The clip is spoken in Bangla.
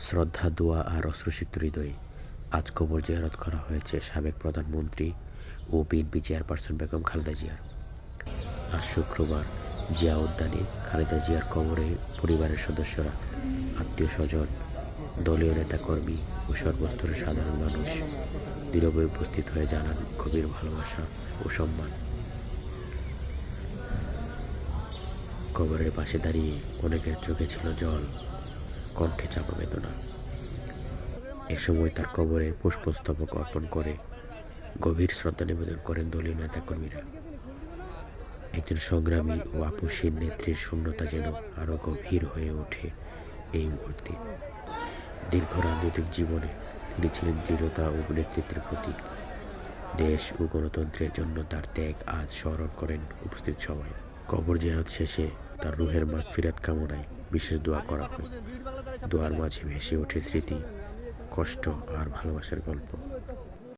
শ্রদ্ধা, দোয়া আর অশ্রুসিক্ত হৃদয়ে আজ কবর জিয়ারত করা হয়েছে সাবেক প্রধানমন্ত্রী ও বিএনপি চেয়ারপারসন বেগম খালেদা জিয়ার। আজ শুক্রবার জিয়া উদ্যানে খালেদা জিয়ার কবরে পরিবারের সদস্যরা, আত্মীয়-স্বজন, দলীয় নেতাকর্মী ও সর্বস্তরের সাধারণ মানুষ নীরবে উপস্থিত হয়ে জানান গভীর ভালোবাসা ও সম্মান। কবরের পাশে দাঁড়িয়ে অনেকের চোখে ছিল জল, কণ্ঠে চাপা বেদনা। এ সময় তার কবরে পুষ্পস্তবক অর্পণ করে গভীর শ্রদ্ধা নিবেদন করেন দলীয় নেতাকর্মীরা। একজন সংগ্রামী ও আপসীন নেত্রীর শূন্যতা যেন আরো গভীর হয়ে ওঠে এই মুহূর্তে। দীর্ঘ রাজনৈতিক জীবনে তিনি ছিলেন দৃঢ়তা ও নেতৃত্বের প্রতীক। দেশ ও গণতন্ত্রের জন্য তার ত্যাগ আজ স্মরণ করেন উপস্থিত সবাই। কবর জিয়ারত শেষে তার রুহের মাগফিরাত কামনায় বিশেষ দোয়া করা হয়। দোয়ার মাঝে ভেসে ওঠে স্মৃতি, কষ্ট আর ভালোবাসার গল্প।